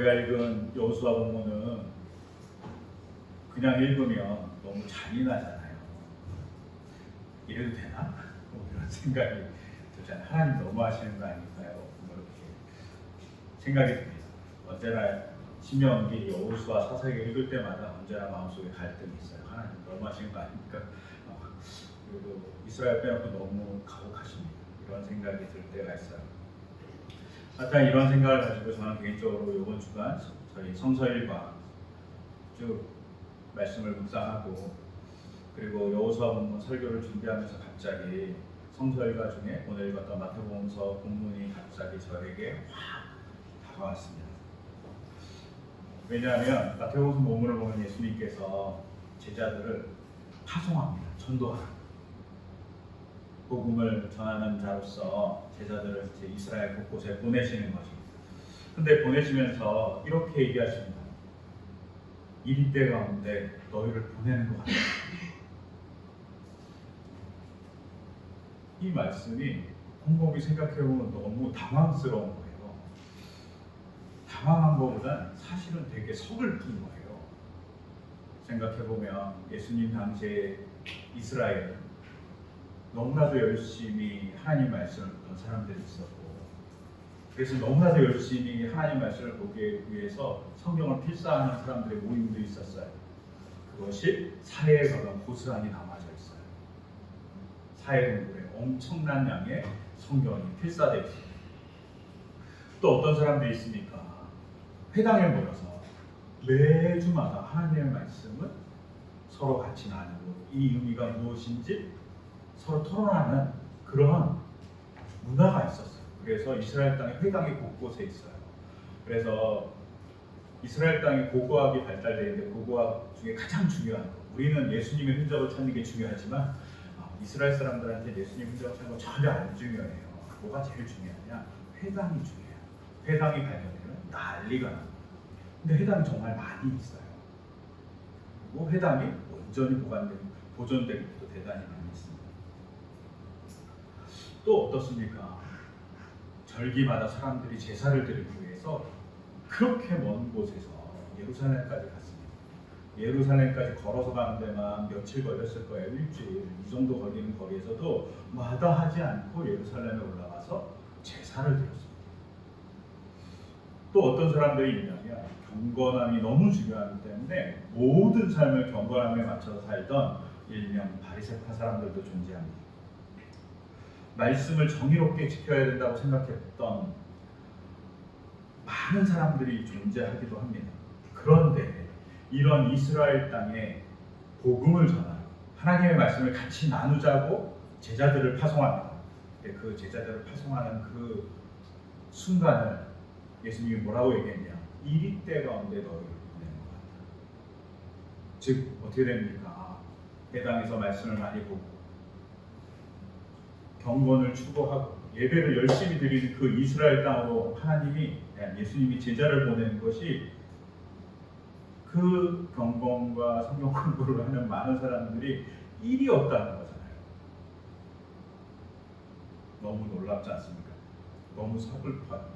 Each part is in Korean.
저희가 읽은 여호수아 본문은 그냥 읽으면 너무 잔인하잖아요. 이래도 되나? 이런 생각이 들잖아요. 하나님 너무 하시는 거 아닐까요? 이렇게 생각이 듭니다. 언제나 신명기 여호수아 사사기 읽을 때마다 언제나 마음속에 갈등이 있어요. 하나님 너무 하시는 거 아닙니까? 그리고 이스라엘 빼놓고 너무 가혹하십니다. 이런 생각이 들 때가 있어요. 하여튼 이런 생각을 가지고 저는 개인적으로 이번 주간 저희 성서일과 쭉 말씀을 묵상하고 그리고 여호수아 본문 설교를 준비하면서 갑자기 성서일과 중에 오늘 읽었던 마태복음서 본문이 갑자기 저에게 확 다가왔습니다. 왜냐하면 마태복음 본문을 보면 예수님께서 제자들을 파송합니다. 전도하라. 복음을 전하는 자로서 제자들을 이제 이스라엘 곳곳에 보내시는 것입니다. 근데 보내시면서 이렇게 얘기하십니다. 이리 때 가운데 너희를 보내는 것 같다. 이 말씀이 곰곰이 생각해보면 너무 당황스러운 거예요. 당황한 것보단 사실은 되게 서글픈 거예요. 생각해보면 예수님 당시에 이스라엘은 너무나도 열심히 하나님 말씀을 듣던 사람들이 있었고 그래서 너무나도 열심히 하나님 말씀을 보기 위해서 성경을 필사하는 사람들의 모임도 있었어요. 그것이 사회에 가면 고스란히 남아져 있어요. 사회 동굴에 엄청난 양의 성경이 필사되어 있습니다. 또 어떤 사람들이 있습니까? 회당에 모여서 매주마다 하나님의 말씀을 서로 같이 나누고 이 의미가 무엇인지 서로 토론하는 그러한 문화가 있었어요. 그래서 이스라엘 땅의 회당이 곳곳에 있어요. 그래서 이스라엘 땅의 고고학이 발달되는데 고고학 중에 가장 중요한 거 우리는 예수님의 흔적을 찾는 게 중요하지만 이스라엘 사람들한테 예수님 흔적을 찾는 건 전혀 안 중요해요. 뭐가 제일 중요하냐? 회당이 중요해요. 회당이 발견되면 난리가 나요. 근데 회당이 정말 많이 있어요. 그리고 회당이 온전히 보존되는 것도 대단히 많이 있습니다. 또 어떻습니까? 절기마다 사람들이 제사를 드리기 위해서 그렇게 먼 곳에서 예루살렘까지 갔습니다. 예루살렘까지 걸어서 가는 데만 며칠 걸렸을 거예요. 일주일 이 정도 걸리는 거리에서도 마다하지 않고 예루살렘에 올라가서 제사를 드렸습니다. 또 어떤 사람들이 있냐면 경건함이 너무 중요하기 때문에 모든 삶을 경건함에 맞춰서 살던 일명 바리새파 사람들도 존재합니다. 말씀을 정의롭게 지켜야 된다고 생각했던 많은 사람들이 존재하기도 합니다. 그런데 이런 이스라엘 땅에 복음을 전하고 하나님의 말씀을 같이 나누자고 제자들을 파송합니다. 그 제자들을 파송하는 그 순간을 예수님이 뭐라고 얘기했냐? 이리 때 가운데 너희를 보내는 것 같다. 즉 어떻게 됩니까? 회당에서 말씀을 많이 보고 경건을 추구하고 예배를 열심히 드리는 그 이스라엘 땅으로 하나님이 예수님이 제자를 보내는 것이 그 경건과 성경 공부를 하는 많은 사람들이 일이 없다는 거잖아요. 너무 놀랍지 않습니까? 너무 서글퍼요.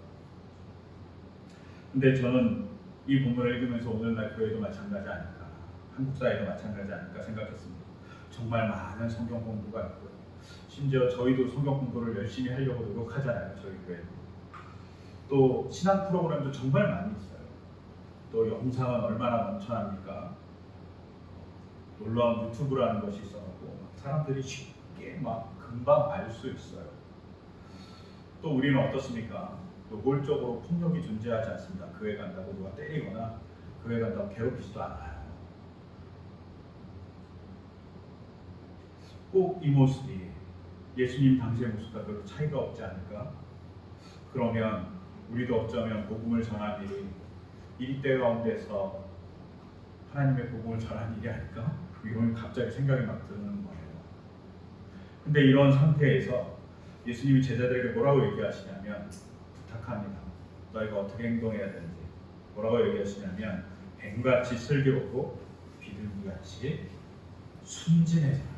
근데 저는 이 본문을 읽으면서 오늘날 교회도 마찬가지 아닐까, 한국 사회도 마찬가지 아닐까 생각했습니다. 정말 많은 성경 공부가 있고요. 심지어 저희도 성경 공부를 열심히 하려고 노력하잖아요. 저희 교회도. 또 신앙 프로그램도 정말 많이 있어요. 또 영상은 얼마나 넘쳐납니까? 놀라운 유튜브라는 것이 있어갖고 사람들이 쉽게 막 금방 알 수 있어요. 또 우리는 어떻습니까? 노골적으로 폭력이 존재하지 않습니다. 교회 간다고 누가 때리거나 교회 간다고 괴롭히지도 않아요. 꼭 이 모습이 예수님 당시의 모습과 별로 차이가 없지 않을까? 그러면 우리도 어쩌면 복음을 전하는 일이 때 가운데서 하나님의 복음을 전하는 일이 아닐까? 이런 갑자기 생각이 막 드는 거예요. 근데 이런 상태에서 예수님이 제자들에게 뭐라고 얘기하시냐면 부탁합니다. 너희가 어떻게 행동해야 되는지 뭐라고 얘기하시냐면 뱀같이 슬기롭고 비둘기같이 순진해져라.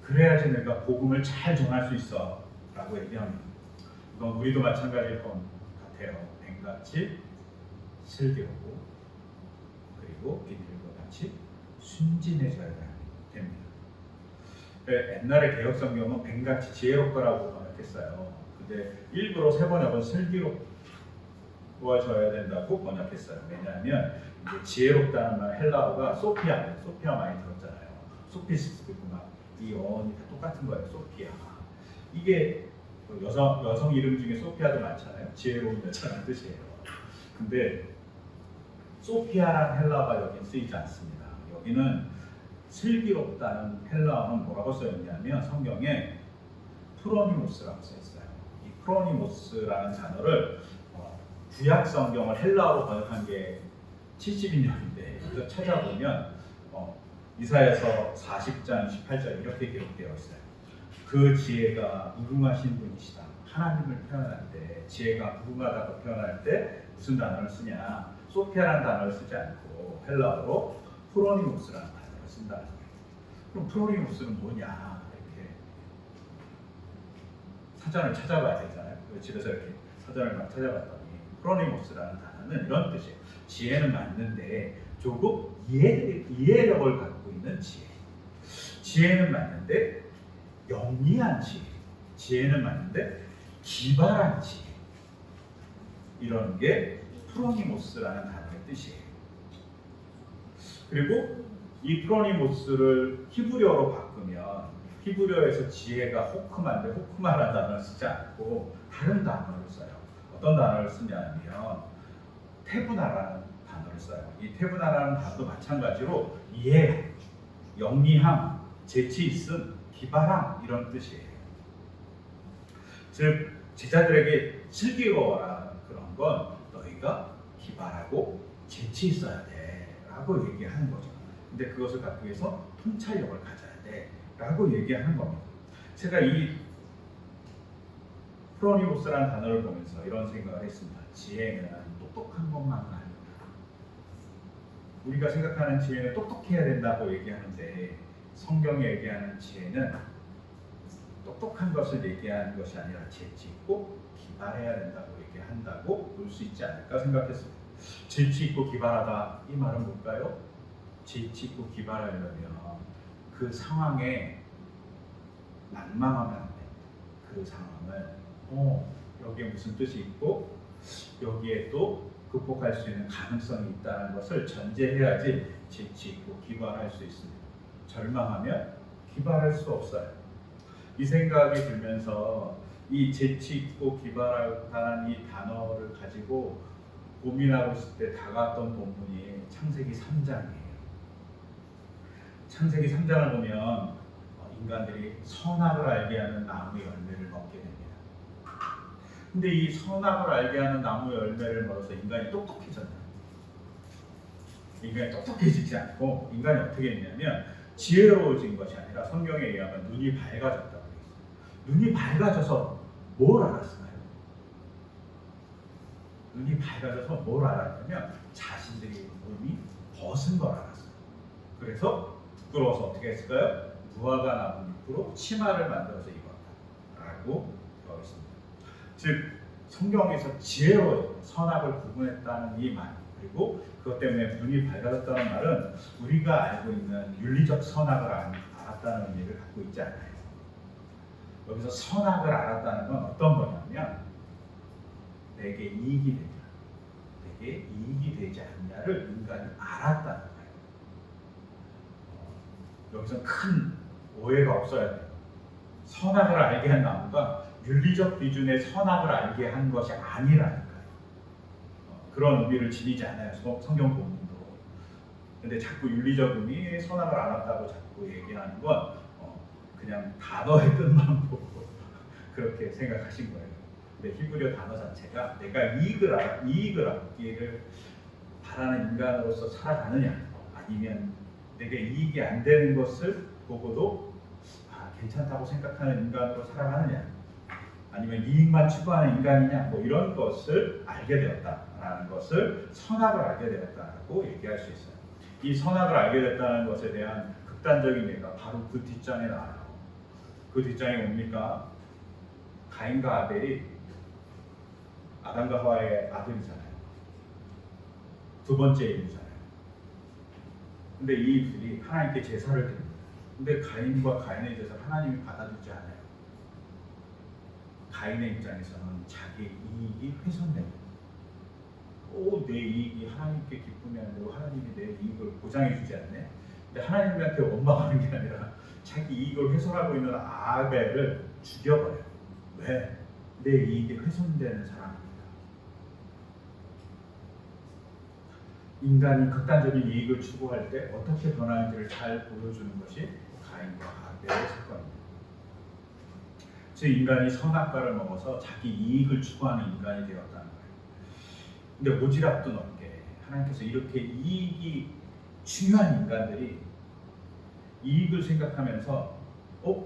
그래야지 내가 복음을 잘 전할 수 있어 라고 얘기합니다. 이건 우리도 마찬가지일 것 같아요. 뱀같이 슬기롭고 그리고 이들과 같이 순진해져야 됩니다. 옛날에 개혁 성경은 뱀같이 지혜롭거라고 번역했어요. 근데 일부러 세 번역은 슬기로워져야 된다고 번역했어요. 왜냐하면 이제 지혜롭다는 말 헬라어가 소피아 많이 들었잖아요. 소피스트도 있고 막이 어원이 다 똑같은 거예요. 소피아. 이게 여성 이름 중에 소피아도 많잖아요. 지혜로운 여자라는 뜻이에요. 근데 소피아라는 헬라어가 여기 쓰이지 않습니다. 여기는 슬기롭다는 헬라어는 뭐라고 써있냐면 성경에 프로니모스라고 써있어요. 이 프로니모스라는 단어를 구약 성경을 헬라어로 번역한 게 70년인데 이거 찾아보면 이사야서 40장 18절 이렇게 기록되어 있어요. 그 지혜가 무궁하신 분이시다. 하나님을 표현할 때 지혜가 무궁하다고 표현할 때 무슨 단어를 쓰냐? 소피아라는 단어를 쓰지 않고 헬라어로 프로니모스라는 단어를 쓴다는 거예요. 그럼 프로니모스는 뭐냐? 이렇게 사전을 찾아봐야 되잖아요. 집에서 이렇게 사전을 막 찾아봤더니 프로니모스라는 단어는 이런 뜻이에요. 지혜는 맞는데 조금 이해력을 갖고 있는 지혜. 지혜는 맞는데 영리한 지혜. 지혜는 맞는데 기발한 지혜. 이런 게 프로니모스라는 단어의 뜻이에요. 그리고 이 프로니모스를 히브리어로 바꾸면 히브리어에서 지혜가 호크마인데 호크마라는 단어를 쓰지 않고 다른 단어를 써요. 어떤 단어를 쓰냐면 테브나라는 단어를 써요. 이 테브나라는 단어도 마찬가지로 이해, 영리함, 재치 있음, 기발함 이런 뜻이에요. 즉 제자들에게 슬기로워라 그런 건 너희가 기발하고 재치 있어야 돼 라고 얘기하는 거죠. 근데 그것을 갖기 위해서 통찰력을 가져야 돼 라고 얘기하는 겁니다. 제가 이 프로니모스라는 단어를 보면서 이런 생각을 했습니다. 지혜는 똑똑한 것만은 아니다. 우리가 생각하는 지혜는 똑똑해야 된다고 얘기하는데 성경에 얘기하는 지혜는 똑똑한 것을 얘기하는 것이 아니라 재치 있고 기발해야 된다고 얘기한다고 볼 수 있지 않을까 생각했습니다. 재치 있고 기발하다 이 말은 뭘까요? 재치 있고 기발하려면 그 상황에 난망하면 안 돼. 그 상황을 여기에 무슨 뜻이 있고 여기에 또 극복할 수 있는 가능성이 있다는 것을 전제해야지 재치 있고 기발할 수 있습니다. 절망하면 기발할 수 없어요. 이 생각이 들면서 이 재치 있고 기발하다는 이 단어를 가지고 고민하고 있을 때 다가왔던 본문이 창세기 3장이에요. 창세기 3장을 보면 인간들이 선악을 알게 하는 나무의 열매를 먹게 됩니다. 근데 이 선악을 알게 하는 나무 열매를 먹어서 인간이 똑똑해졌다. 인간이 똑똑해지지 않고 인간이 어떻게 했냐면 지혜로워진 것이 아니라 성경에 의하면 눈이 밝아졌다고 했어요. 눈이 밝아져서 뭘 알았을까요? 눈이 밝아져서 뭘 알았냐면 자신들이 몸이 벗은 걸 알았어요. 그래서 부끄러워서 어떻게 했을까요? 무화과 나무 잎으로 치마를 만들어서 입었다라고 되어 있습니다. 즉 성경에서 지혜로워 선악을 구분했다는 이 말, 그리고 그것 때문에 눈이 밝아졌다는 말은 우리가 알고 있는 윤리적 선악을 알았다는 의미를 갖고 있지 않아요. 여기서 선악을 알았다는 건 어떤 거냐면 내게 이익이 되냐, 내게 이익이 되지 않냐를 인간이 알았다는 거예요. 여기서 큰 오해가 없어야 돼요. 선악을 알게 한 나무가 윤리적 기준의 선악을 알게 한 것이 아니라니까요. 그런 의미를 지니지 않아요. 성경 본문도. 근데 자꾸 윤리적 의미의 선악을 알았다고 자꾸 얘기하는 건 그냥 단어의 뜻만 보고 그렇게 생각하신 거예요. 근데 히브리어 단어 자체가 내가 이익을 얻기를 바라는 인간으로서 살아가느냐, 아니면 내게 이익이 안 되는 것을 보고도 괜찮다고 생각하는 인간으로 살아가느냐, 아니면 이익만 추구하는 인간이냐, 뭐 이런 것을 알게 되었다라는 것을 선악을 알게 되었다고 얘기할 수 있어요. 이 선악을 알게 됐다는 것에 대한 극단적인 예가 바로 그 뒷장에 나와요. 그 뒷장이 뭡니까? 가인과 아벨이 아담과 하와의 아들이잖아요. 두 번째 인류잖아요. 근데 이 둘이 하나님께 제사를 드립니다. 근데 가인과 가인의 제사를 하나님이 받아주지 않아요. 가인의 입장에서는 자기 이익이 훼손됩니다. 내 이익이 하나님께 기쁨이 안 되고 하나님이 내 이익을 보장해 주지 않네. 근데 하나님한테 원망하는 게 아니라 자기 이익을 훼손하고 있는 아벨을 죽여버려요. 왜? 내 이익이 훼손되는 사람입니다. 인간이 극단적인 이익을 추구할 때 어떻게 변하는지를 잘 보여주는 것이 가인과 아벨의 사건입니다. 즉 인간이 선악과를 먹어서 자기 이익을 추구하는 인간이 되었다는 거예요. 근데 오지랖도 넓게 하나님께서 이렇게 이익이 중요한 인간들이 이익을 생각하면서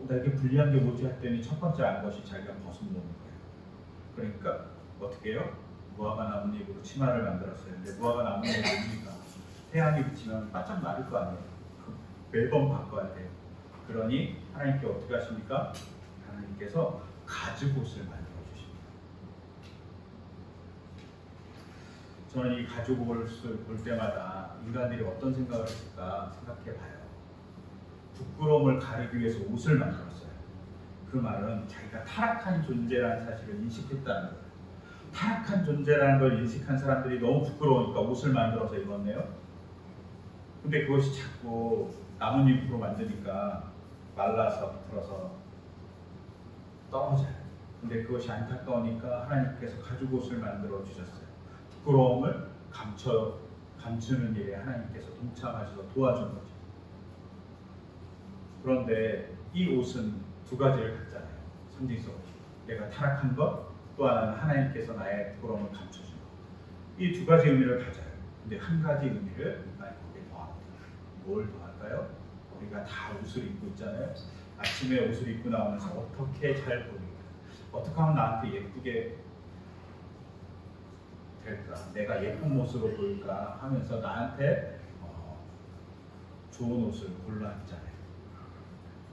나에게 불리한 게 뭐지 했더니 첫 번째 알 것이 자기가 벗은 몸인 거예요. 그러니까 어떻게 해요? 무화과 나뭇잎으로 치마를 만들었어요. 근데 무화과 나뭇잎이 뭡니까? 태양이 비치면 바짝 마를 거 아니에요. 매번 바꿔야 돼요. 그러니 하나님께 어떻게 하십니까? 하나님께서 가죽옷을 만들어 주십니다. 저는 이 가죽옷을 볼 때마다 인간들이 어떤 생각을 했을까 생각해 봐요. 부끄러움을 가리기 위해서 옷을 만들었어요. 그 말은 자기가 타락한 존재라는 사실을 인식했다는 거예요. 타락한 존재라는 걸 인식한 사람들이 너무 부끄러우니까 옷을 만들어서 입었네요. 근데 그것이 자꾸 나뭇잎으로 만드니까 말라서 비틀어서 떨어져요. 근데 그것이 안타까우니까 하나님께서 가죽옷을 만들어 주셨어요. 부끄러움을 감추는 일에 하나님께서 동참하셔서 도와준 거죠. 그런데 이 옷은 두 가지를 갖잖아요. 상징적으로 내가 타락한 것, 또 하나는 하나님께서 나의 부끄러움을 감춰준 것. 이 두 가지 의미를 가져요. 근데 한 가지 의미를 우리가 거기에 더합니다. 뭘 더할까요? 우리가 다 옷을 입고 있잖아요. 아침에 옷을 입고 나오면서 어떻게 잘 보일까? 어떻게 하면 나한테 예쁘게 될까? 내가 예쁜 모습으로 보일까? 하면서 나한테 좋은 옷을 골라 입잖아요.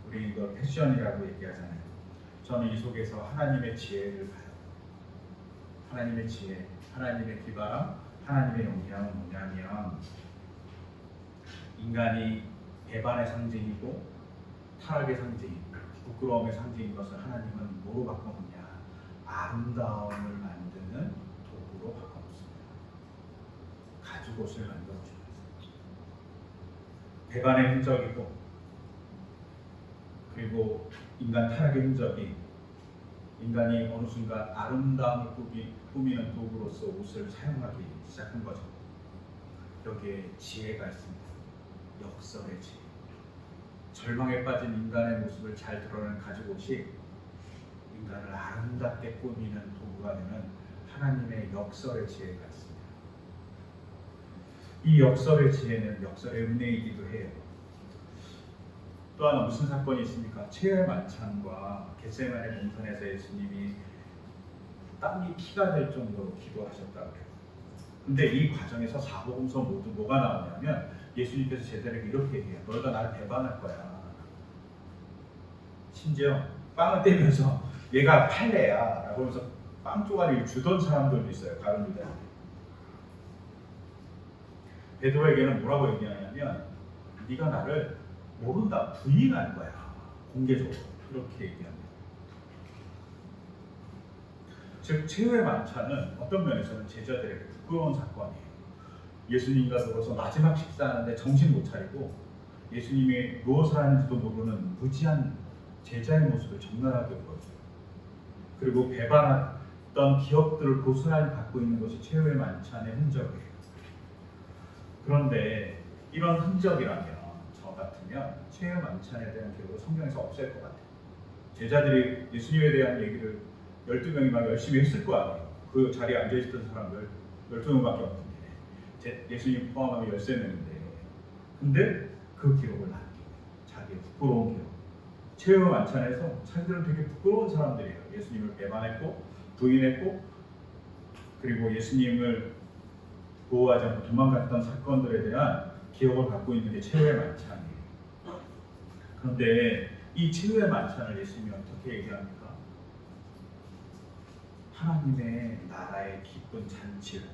우리 이걸 패션이라고 얘기하잖아요. 저는 이 속에서 하나님의 지혜를 봐요. 하나님의 지혜, 하나님의 기바람, 하나님의 영향은 뭐냐면 인간이 배반의 상징이고 타락의 상징, 부끄러움의 상징인 것을 하나님은 뭐로 바꿔놓냐? 아름다움을 만드는 도구로 바꿔놓습니다. 가죽옷을 만들어줍니다. 배반의 흔적이고 그리고 인간 타락의 흔적이 인간이 어느 순간 아름다움을 꾸미는 도구로서 옷을 사용하기 시작한 거죠. 여기에 지혜가 있습니다. 역설의 지혜. 절망에 빠진 인간의 모습을 잘 드러내는 가죽옷이 인간을 아름답게 꾸미는 도구가 되는 하나님의 역설의 지혜가 있습니다. 이 역설의 지혜는 역설의 은혜이기도 해요. 또 하나 무슨 사건이 있습니까? 최후의 만찬과 겟세마네 동산에서 예수님이 땀이 피가 될 정도로 기도하셨다고 해요. 근데 이 과정에서 사복음서 모두 뭐가 나오냐면 예수님께서 제자에게 이렇게 얘기해요. 너희가 나를 배반할 거야. 심지어 빵을 떼면서 얘가 팔레야 라고 하면서 빵 쪼가리를 주던 사람들도 있어요. 다른 유대인들. 베드로에게는 뭐라고 얘기하냐면 네가 나를 모른다, 부인할 거야. 공개적으로 그렇게 얘기합니다. 즉 최후의 만찬은 어떤 면에서는 제자들에게 부끄러운 사건이에요. 예수님과 더불어서 마지막 식사하는데 정신 못 차리고 예수님이 무엇을 하는지도 모르는 무지한 제자의 모습을 적나라하게 보여줘요. 그리고 배반했던 기억들을 고스란히 갖고 있는 것이 최후의 만찬의 흔적이에요. 그런데 이런 흔적이라면 저 같으면 최후의 만찬에 대한 기록을 성경에서 없앨 것 같아요. 제자들이 예수님에 대한 얘기를 12명이 막 열심히 했을 거 아니에요. 그 자리에 앉아있던 사람 12명밖에 없는데 예수님 포함하면 13명인데 근데 그 기록을 남기고 자기의 부끄러운 기록. 최후 만찬에서 자기들은 되게 부끄러운 사람들이에요. 예수님을 배반했고 부인했고 그리고 예수님을 보호하지 않고 도망갔던 사건들에 대한 기억을 갖고 있는 게 최후의 만찬이에요. 그런데 이 최후의 만찬을 예수님이 어떻게 얘기합니까? 하나님의 나라의 기쁜 잔치를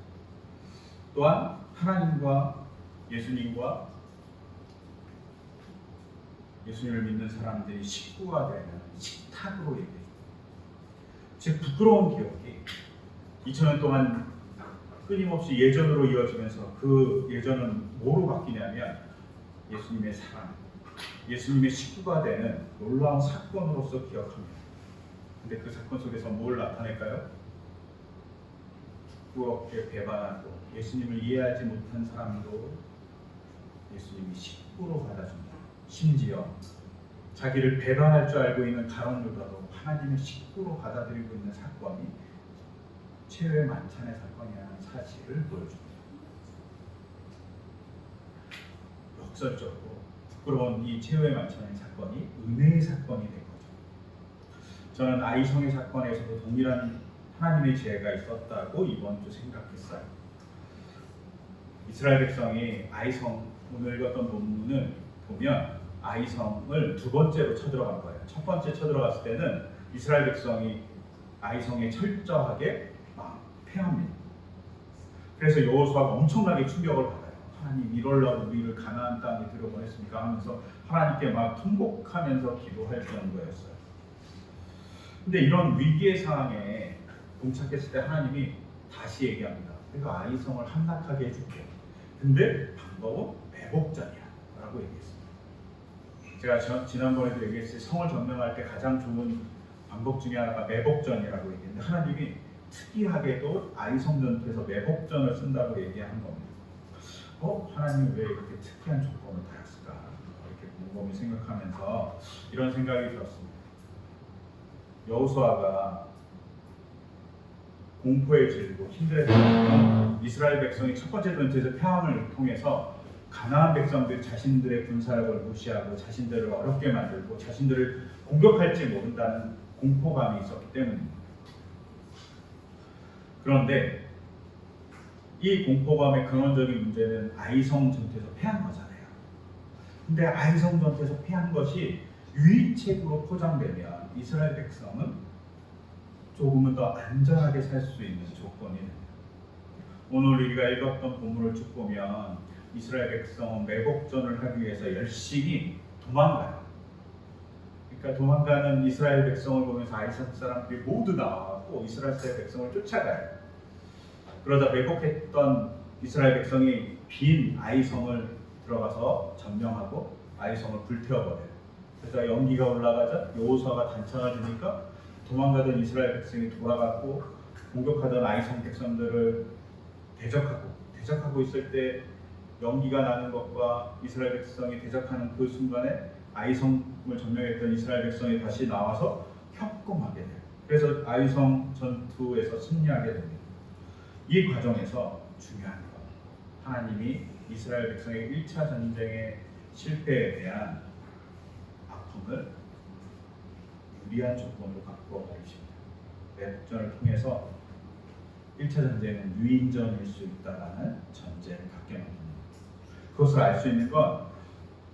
또한 하나님과 예수님과 예수님을 믿는 사람들이 식구가 되는 식탁으로 얘기해요. 즉 부끄러운 기억이 2000년 동안 끊임없이 예전으로 이어지면서 그 예전은 뭐로 바뀌냐면 예수님의 사랑, 예수님의 식구가 되는 놀라운 사건으로서 기억합니다. 근데 그 사건 속에서 뭘 나타낼까요? 부끄럽게 배반하고 예수님을 이해하지 못한 사람도 예수님이 식구로 받아준다. 심지어 자기를 배반할 줄 알고 있는 가룟 유다도 하나님의 식구로 받아들이고 있는 사건이 최후의 만찬의 사건이라는 사실을 보여줍니다. 역설적으로 부끄러운 이 최후의 만찬의 사건이 은혜의 사건이 된 거죠. 저는 아이성의 사건에서도 동일한 하나님의 지혜가 있었다고 이번 주 생각했어요. 이스라엘 백성이 아이성, 오늘 읽었던 본문을 보면 아이성을 두 번째로 쳐들어간 거예요. 첫 번째 쳐들어갔을 때는 이스라엘 백성이 아이성에 철저하게 패합니다. 그래서 여호수아가 엄청나게 충격을 받아요. 하나님 이럴라고 우리를 가나안 땅에 들여보냈습니까 하면서 하나님께 막 통곡하면서 기도할 정도였어요. 근데 이런 위기의 상황에 봉착했을 때 하나님이 다시 얘기합니다. 내가 아이성을 함락하게 해줄게. 근데 방법은 매복전이야 라고 얘기했습니다. 제가 지난번에도 얘기했어요. 성을 점령할 때 가장 좋은 방법 중에 하나가 매복전이라고 얘기했는데 하나님이 특이하게도 아이성 전투에서 매복전을 쓴다고 얘기한 겁니다. 하나님이 왜 이렇게 특이한 조건을 달았을까? 이렇게 곰곰이 생각하면서 이런 생각이 들었습니다. 여호수아가 공포에 질리고 힘들었던 이스라엘 백성이 첫 번째 전투에서 패함을 통해서 가나안 백성들이 자신들의 군사력을 무시하고 자신들을 어렵게 만들고 자신들을 공격할지 모른다는 공포감이 있었기 때문입니다. 그런데 이 공포감의 근원적인 문제는 아이성 전투에서 패한 거잖아요. 근데 아이성 전투에서 패한 것이 유의책으로 포장되면 이스라엘 백성은 조금은 더 안전하게 살 수 있는 조건이 됩니다. 오늘 우리가 읽었던 본문을 쭉 보면 이스라엘 백성은 매복전을 하기 위해서 열심히 도망가요. 그러니까 도망가는 이스라엘 백성을 보면서 아이성 사람들이 모두 나와서 이스라엘 백성을 쫓아가요. 그러다 매복했던 이스라엘 백성이 빈 아이성을 들어가서 점령하고 아이성을 불태워버려요. 그래서 연기가 올라가자 여호수아가 단창을 주니까 도망가던 이스라엘 백성이 돌아가고 공격하던 아이성 백성들을 대적하고 있을 때 연기가 나는 것과 이스라엘 백성이 대적하는 그 순간에 아이성을 점령했던 이스라엘 백성이 다시 나와서 협공하게 돼요. 그래서 아이성 전투에서 승리하게 됩니다. 이 과정에서 중요한 것, 하나님이 이스라엘 백성의 1차 전쟁의 실패에 대한 아픔을 유리한 조건으로 바꾸어 버리십니다. 매복전을 통해서 1차 전쟁은 유인전일 수 있다라는 전제를 갖게 만듭니다. 그것을 알 수 있는 건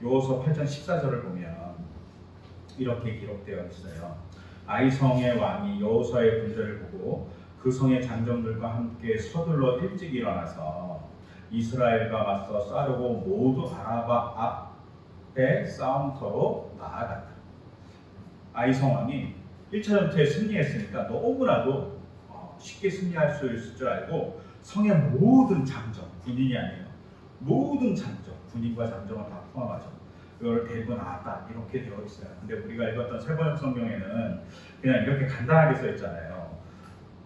여호수아 8장 14절을 보면 이렇게 기록되어 있어요. 아이성의 왕이 여호수아의 군대를 보고 그 성의 장정들과 함께 서둘러 일찍 일어나서 이스라엘과 맞서 싸우고 모두 아라바 앞에 싸움터로 나아갔다. 아이성 왕이 1차 전투에 승리했으니까 너무나도 쉽게 승리할 수 있을 줄 알고 성의 모든 장정, 군인이 아니에요. 모든 장정, 군인과 장정을 다 포함하죠. 그걸 데리고 나왔다 이렇게 되어 있어요. 근데 우리가 읽었던 세 번역 성경에는 그냥 이렇게 간단하게 써 있잖아요.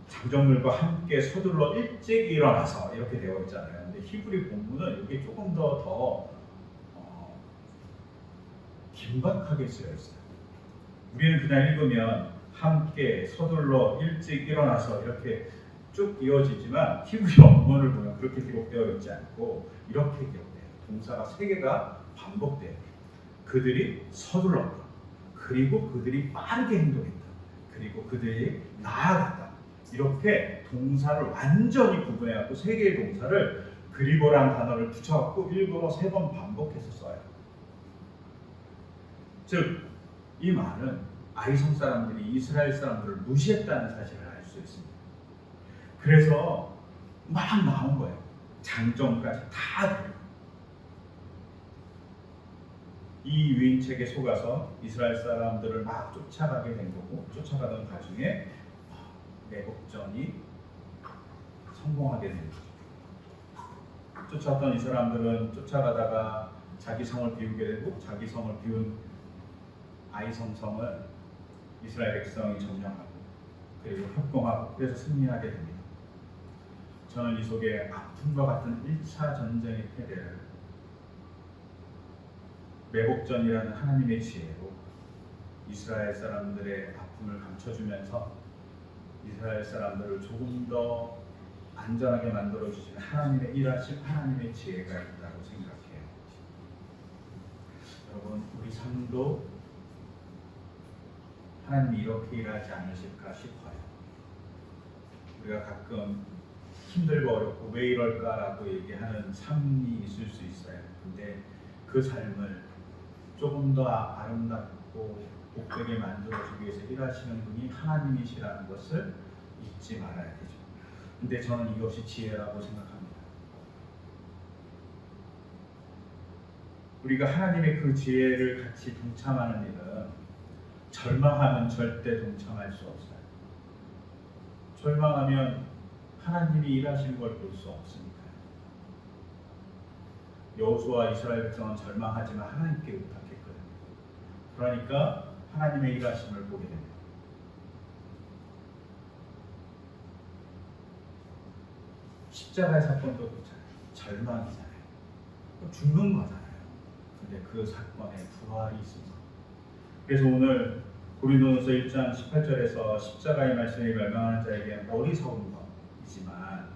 장정들과 함께 서둘러 일찍 일어나서 이렇게 되어 있잖아요. 근데 히브리 본문은 이게 조금 더 긴박하게 쓰여 있어요. 우리는 그냥 읽으면 함께 서둘러 일찍 일어나서 이렇게 쭉 이어지지만 히브리 원문을 보면 그렇게 기록되어 있지 않고 이렇게 기록돼요. 동사가 3개가 반복돼요. 그들이 서둘렀다. 그리고 그들이 빠르게 행동했다. 그리고 그들이 나아갔다. 이렇게 동사를 완전히 구분해갖고 3개의 동사를 그리고라는 단어를 붙여갖고 일부러 3번 반복해서 써요. 즉 이 말은 아이성 사람들이 이스라엘 사람들을 무시했다는 사실을 알 수 있습니다. 그래서 막 나온 거예요. 장정까지 다 데리고 이 유인책에 속아서 이스라엘 사람들을 막 쫓아가게 된 거고, 쫓아가던 과정에 매복전이 성공하게 된 거죠. 쫓아왔던 이 사람들은 쫓아가다가 자기 성을 비우게 되고, 자기 성을 비운 아이성성을 이스라엘 백성이 점령하고 그리고 협공하고, 그래서 승리하게 됩니다. 저는 이 속에 아픔과 같은 1차 전쟁의 패배를 매복전이라는 하나님의 지혜로 이스라엘 사람들의 아픔을 감춰주면서 이스라엘 사람들을 조금 더 안전하게 만들어주시는 하나님의 일하신 하나님의 지혜가 있다고 생각해요. 여러분, 우리 삶도 하나님이 이렇게 일하지 않으실까 싶어요. 우리가 가끔 힘들고 어렵고 왜 이럴까라고 얘기하는 삶이 있을 수 있어요. 근데 그 삶을 조금 더 아름답고 복되게 만들어주기 위해서 일하시는 분이 하나님이시라는 것을 잊지 말아야 되죠. 근데 저는 이것이 지혜라고 생각합니다. 우리가 하나님의 그 지혜를 같이 동참하는 일은 절망하면 절대 동참할 수 없어요. 절망하면 하나님이 일하시는 걸 볼 수 없으니까요. 여호수아와 이스라엘 백성은 절망하지만 하나님께 의탁했거든요. 그러니까 하나님의 일하심을 보게 됩니다. 십자가의 사건도 그렇잖아요. 절망이잖아요. 죽는 거잖아요. 근데 그 사건에 부활이 있습니다. 그래서 오늘 고린도전서 1장 18절에서 십자가의 말씀이 멸망하는 자에게는 어리석은 것이지만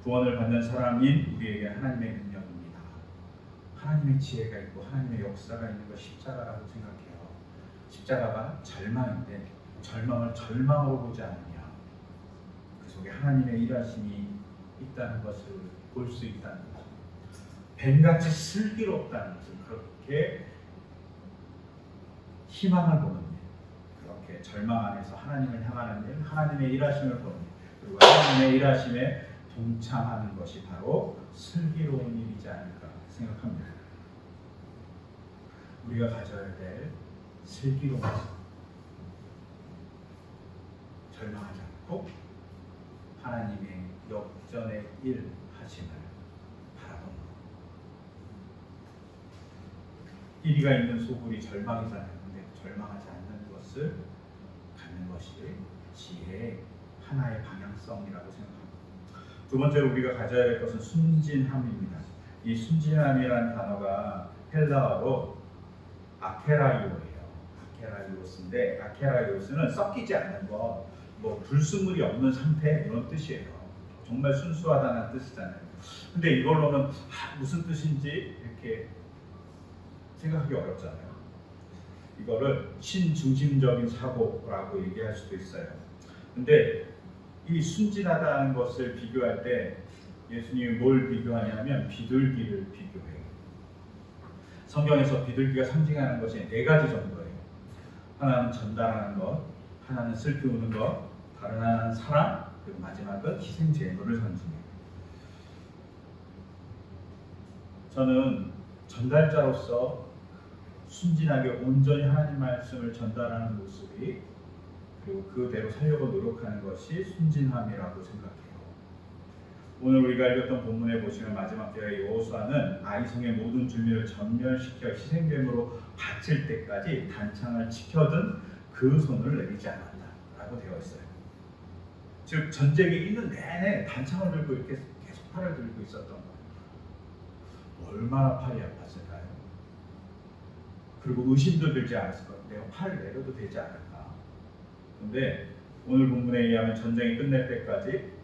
구원을 받는 사람인 우리에게 하나님의 능력입니다. 하나님의 지혜가 있고 하나님의 역사가 있는 것 십자가라고 생각해요. 십자가가 절망인데 절망을 절망으로 보지 않느냐. 그 속에 하나님의 일하심이 있다는 것을 볼 수 있다는 거죠. 뱀같이 슬기롭다는 것은 그렇게 희망을 보는 일, 그렇게 절망 안에서 하나님을 향하는 일, 하나님의 일하심을 보는 일, 그리고 하나님의 일하심에 동참하는 것이 바로 슬기로운 일이지 않을까 생각합니다. 우리가 가져야 될 슬기로운 것, 절망하지 않고 하나님의 역전의 일 하심을 바라보는 것. 이리가 있는 소굴이 절망이잖아요. 근데 절망하지 않는 것을 갖는 것이 지혜의 하나의 방향성이라고 생각합니다. 두 번째로 우리가 가져야 될 것은 순진함입니다. 이 순진함이라는 단어가 헬라어로 아케라이오예요. 아케라이오스인데, 아케라이오스는 섞이지 않는 것, 뭐 불순물이 없는 상태, 이런 뜻이에요. 정말 순수하다는 뜻이잖아요. 근데 이걸로는 무슨 뜻인지 이렇게 생각하기 어렵잖아요. 이거를 신중심적인 사고라고 얘기할 수도 있어요. 근데 이 순진하다는 것을 비교할 때 예수님이 뭘 비교하냐면 비둘기를 비교해요. 성경에서 비둘기가 상징하는 것이 네 가지 정도예요. 하나는 전달하는 것, 하나는 슬피 우는 것, 다른 하나는 사랑, 그리고 마지막은 희생 제물을 상징해요. 저는 전달자로서 순진하게 온전히 하나님 말씀을 전달하는 모습이, 그리고 그대로 살려고 노력하는 것이 순진함이라고 생각해요. 오늘 우리가 읽었던 본문에 보시면 마지막 절에 여호수아는 아이성의 모든 주민을 전멸시켜 희생제물로 바칠 때까지 단창을 지켜든 그 손을 내리지 않았다라고 되어 있어요. 즉 전쟁이 있는 내내 단창을 들고 이렇게 계속 팔을 들고 있었던 거예요. 얼마나 팔이 아팠을까요? 그리고 의심도 들지 않았을 거예요. 내가 팔을 내려도 되지 않을까? 근데 오늘 본문에 의하면 전쟁이 끝날 때까지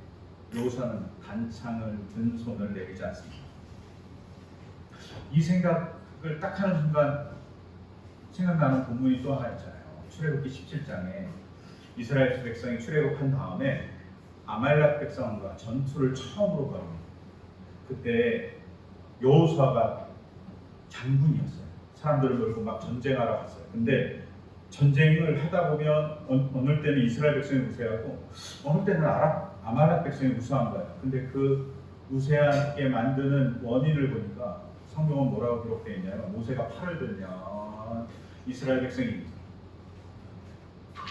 여호수아는 단창을 든 손을 내리지 않습니다. 이 생각을 딱 하는 순간 생각나는 본문이 또 하나 있잖아요. 출애굽기 17장에 이스라엘 백성이 출애굽한 다음에 아말렉 백성과 전투를 처음으로 벌입니다. 그때 여호수아가 장군이었어요. 사람들을 몰고 막 전쟁하러 갔어요. 근데 전쟁을 하다 보면 어느 때는 이스라엘 백성이 우세하고 어느 때는 아말렉 백성이 우세한 거예요. 근데 그 무쇠하게 만드는 원인을 보니까 성경은 뭐라고 기록되어 있냐면 모세가 팔을 들면 이스라엘 백성이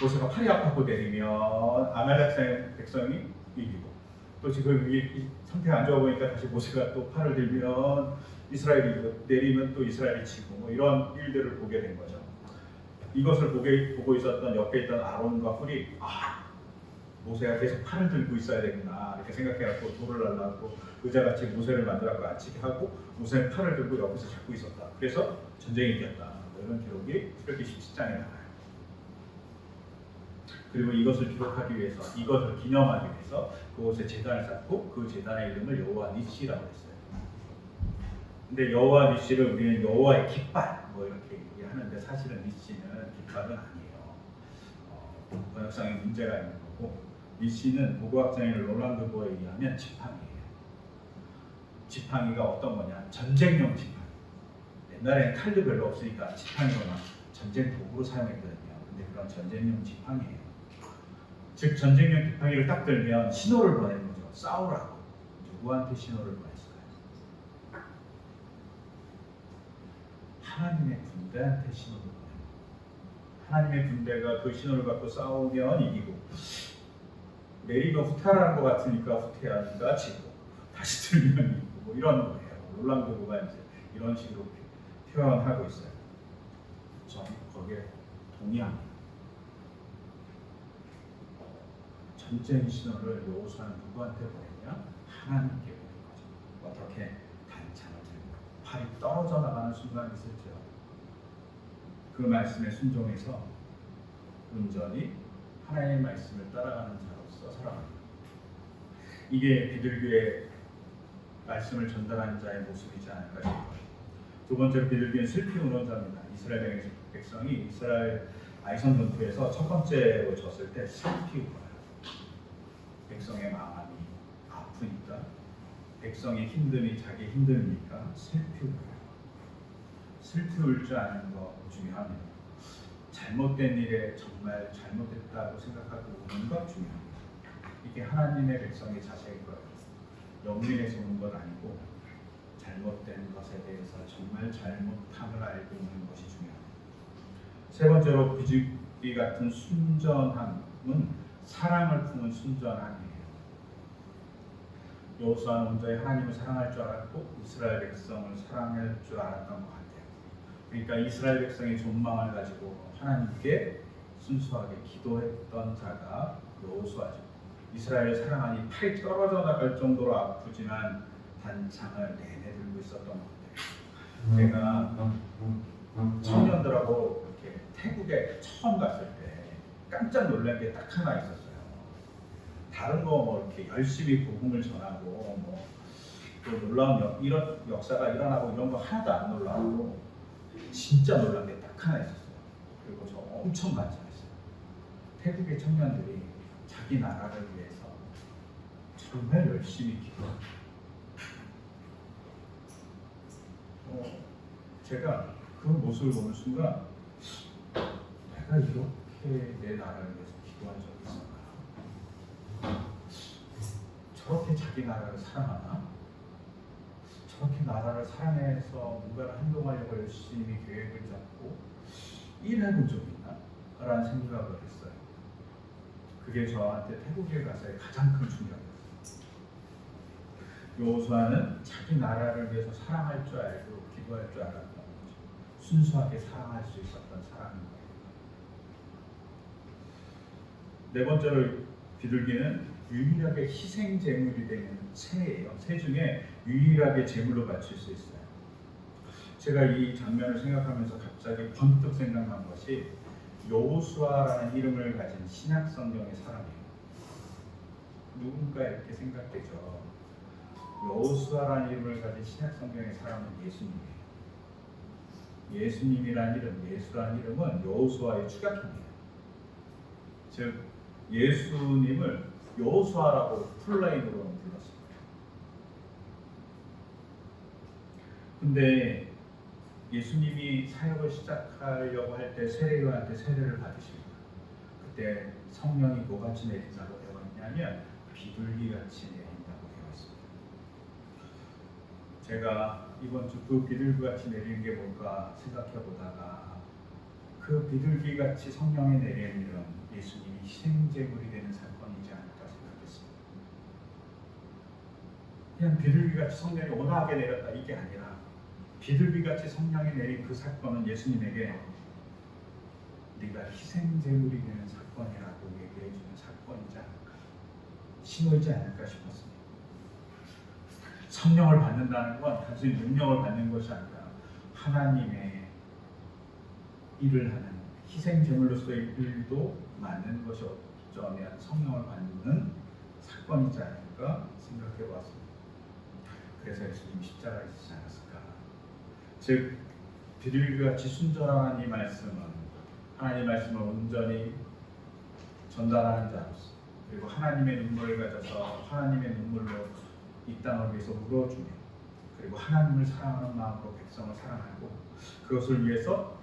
모세가 팔이 아파고 내리면 아말렉 백성이 이기고 또 지금 이 상태가 안 좋아 보니까 다시 모세가 또 팔을 들면 이스라엘이 이기고 내리면 또 이스라엘이 지고 뭐 이런 일들을 보게 된 거죠. 이것을 보고 있었던 옆에 있던 아론과 훌이 모세가 계속 팔을 들고 있어야 되구나 이렇게 생각해갖고 돌을 날라고 의자같이 모세를 만들어갖고 앉히게 하고 모세는 팔을 들고 옆에서 잡고 있었다. 그래서 전쟁이 이겼다. 뭐 이런 기록이 출애굽기 17장에 나와요. 그리고 이것을 기록하기 위해서, 이것을 기념하기 위해서 그곳에 제단을 쌓고 그 제단의 이름을 여호와 니시라고 했어요. 근데 여호와 니시를 우리는 여호와의 깃발 뭐 이렇게 얘기하는데 사실은 니시는 깃발은 아니에요. 번역상에 문제가 있는 거고 니시는 고고학자인 롤란드 보에 의하면 지팡이에요. 지팡이가 어떤 거냐? 전쟁용 지팡이. 옛날에는 칼도 별로 없으니까 지팡이거나 전쟁 도구로 사용했거든요. 근데 그런 전쟁용 지팡이에요. 즉 전쟁용 지팡이를 딱 들면 신호를 보내는 거죠. 싸우라고. 누구한테 신호를 보냈을까요? 하나님의 군대한테 신호를 보내는 거예요. 하나님의 군대가 그 신호를 받고 싸우면 이기고 내리면 후퇴하는 것 같으니까 후퇴하니까 지고 다시 들면 이기고 뭐 이런 거예요. 롤랑드보가 이제 이런 식으로 표현하고 있어요. 저는 거기에 동의합니다. 전쟁 신호를 여호수아는 누구한테 보냈냐? 하나님께 보낸 거죠. 어떻게? 단창을 들고 팔이 떨어져 나가는 순간이 있었죠. 그 말씀에 순종해서 온전히 하나님의 말씀을 따라가는 자로서 살아갑니다. 이게 비둘기의 말씀을 전달하는 자의 모습이지 않을까 싶어요. 두 번째로 비둘기는 슬피 우는 자입니다. 이스라엘 백성이 이스라엘 아이성 전투에서 첫 번째로 졌을 때 슬피 울어요. 백성의 마음이 아프니까, 백성의 힘듦이 자기 힘드니까 슬피 울어요. 슬피 울 줄 아는 거 중요합니다. 잘못된 일에 정말 잘못됐다고 생각하고 우는 것 중요합니다. 이게 하나님의 백성의 자세일 거예요. 영민해서 우는 건 아니고 잘못된 것에 대해서 정말 잘못함을 알고 있는 것이 중요합니다. 세 번째로 비둘기 같은 순전함은 사랑을 품은 순전함이에요. 여호수아는 온전히 하나님을 사랑할 줄 알았고 이스라엘 백성을 사랑할 줄 알았던 것 같아요. 그러니까 이스라엘 백성의 존망을 가지고 하나님께 순수하게 기도했던 자가 여호수아죠. 이스라엘을 사랑하니 팔이 떨어져 나갈 정도로 아프지만 단창을 내내 들고 있었던 것 같아요. 제가 청년들하고 이렇게 태국에 처음 갔을 때 깜짝 놀란 게 딱 하나 있었어요. 다른 거 뭐 이렇게 열심히 복음을 전하고 뭐 또 놀라운 이런 역사가 일어나고 이런 거 하나도 안 놀라고 진짜 놀란 게 딱 하나 있었어요. 그리고 저 엄청 반짝했어요. 태국의 청년들이 자기 나라를 위해서 정말 열심히 기도합니다. 제가 그 모습을 보는 순간 내가 이렇게 내 나라를 위해서 기도한 적이 있었나? 저렇게 자기 나라를 사랑하나? 저렇게 나라를 사랑해서 뭔가를 행동하려고 열심히 계획을 잡고 일해본 적이 있나? 라는 생각을 했어요. 그게 저한테 태국에 가서의 가장 큰 충격이었어요. 여호수아는 자기 나라를 위해서 사랑할 줄 알고 기도할 줄 알았던 거죠. 순수하게 사랑할 수 있었던 사람인 거예요. 네 번째로 비둘기는 유일하게 희생 제물이 되는 새예요. 새 중에 유일하게 제물로 바칠 수 있어요. 제가 이 장면을 생각하면서 갑자기 번뜩 생각난 것이 여호수아라는 이름을 가진 신약 성경의 사람이에요. 누군가 이렇게 생각되죠. 여호수아라는 이름을 가진 신약 성경의 사람은 예수님이에요. 예수님이라는 이름, 예수라는 이름은 여호수아의 축약형이에요. 즉 예수님을 여호수아라고 플레인으로 불렀습니다. 근데 예수님이 사역을 시작하려고 할 때 세례요한한테 세례를 받으십니다. 그때 성령이 뭐같이 내린다고 되어 있냐면 비둘기같이 내린다고 되어 있습니다. 제가 이번 주 그 비둘기같이 내리는 게 뭘까 생각해 보다가 그 비둘기같이 성령이 내리는 일은 예수님이 희생제물이 되는 사건이지 않을까 생각했습니다. 그냥 비둘기같이 성령이 온화하게 내렸다 이게 아니라 비둘기같이 성령이 내린 그 사건은 예수님에게 네가 희생제물이 되는 사건이라고 얘기해주는 사건이지 않을까, 신호이지 않을까 싶었습니다. 성령을 받는다는 건 단순히 능력을 받는 것이 아니라 하나님의 일을 하는 희생제물로서의 일도 맞는 것이 어쩌면 성령을 받는 사건이지 않을까 생각해 보았습니다. 그래서 예수님이 십자가에 지지 않았을까. 즉 비둘기같이 순전한 이 말씀은 하나님의 말씀을 온전히 전달하는 자로서, 그리고 하나님의 눈물을 가져서 하나님의 눈물로 이 땅을 위해서 울어주며, 그리고 하나님을 사랑하는 마음으로 백성을 사랑하고 그것을 위해서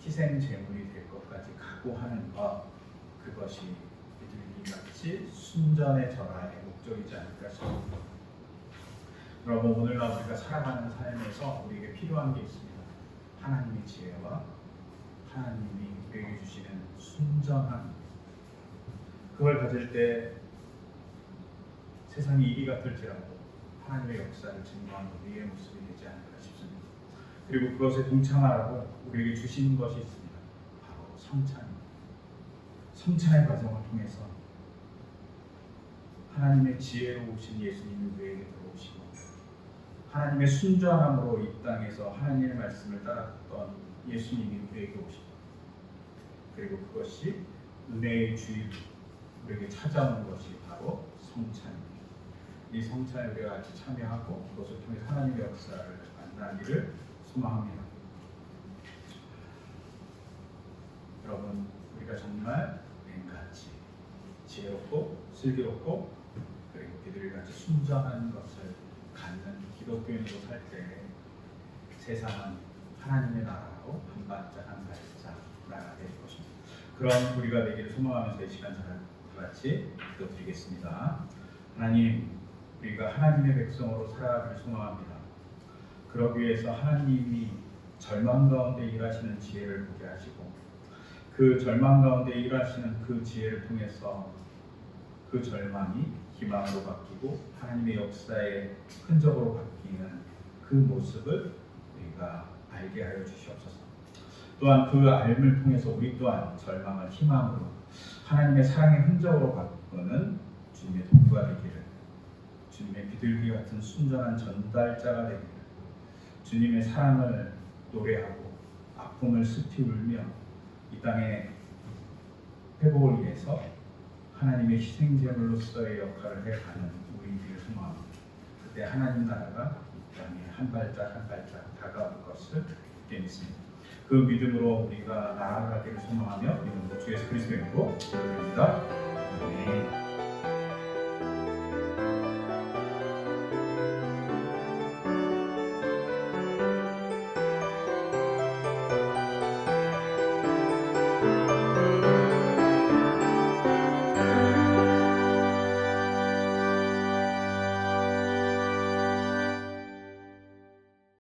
희생 제물이 될 것까지 각오하는 것, 그것이 비둘기같이 순전의 절하의 목적이지 않을까 싶습니다. 여러분, 오늘날 우리가 살아가는 삶에서 우리에게 필요한 게 있습니다. 하나님의 지혜와 하나님이 우리에게 주시는 순전함, 그걸 가질 때 세상이 이리 같을지라도 하나님의 역사를 증거하는 우리의 모습이 되지 않을까 싶습니다. 그리고 그것에 동참하라고 우리에게 주신 것이 있습니다. 바로 성찬입니다. 성찬의 과정을 통해서 하나님의 지혜로우신 예수님이 우리에게 들어오시고, 하나님의 순전함으로 이 땅에서 하나님의 말씀을 따랐던 예수님이 우리에게 오시고, 그리고 그것이 은혜의 주입 우리에게 찾아오는 것이 바로 성찬입니다. 이 성찬에 우리가 같이 참여하고 그것을 통해 하나님의 역사를 만나기를 소망합니다. 여러분, 우리가 정말 맹같이 지혜롭고 슬기롭고 그리고 비둘기같이 순전한 것을 갖는 기독교인으로 살 때 세상은 하나님의 나라로 한 발짝 한 발짝 나아가게 될 것입니다. 그런 우리가 되기를 소망하면서 이 시간 다 같이 기도드리겠습니다. 하나님, 우리가 하나님의 백성으로 살아가기를 소망합니다. 그러기 위해서 하나님이 절망 가운데 일하시는 지혜를 보게 하시고, 그 절망 가운데 일하시는 그 지혜를 통해서 그 절망이 희망으로 바뀌고 하나님의 역사의 흔적으로 바뀌는 그 모습을 우리가 알게 하여 주시옵소서. 또한 그 알을 통해서 우리 또한 절망을 희망으로 하나님의 사랑의 흔적으로 바꾸는 주님의 도구가 되기를, 주님의 비둘기 같은 순전한 전달자가 되기를, 주님의 사랑을 노래하고 아픔을 습히 울며 이 땅의 회복을 위해서 하나님의 희생제물로서의 역할을 해가는 우리들을 소망합니다. 그때 하나님 나라가 이 땅에 한 발짝 한 발짝 다가올 것을 믿게 믿습니다. 그 믿음으로 우리가 나아가기를 소망하며 믿음으로 주 예수 그리스도의 이름으로 기도드립니다. 아멘.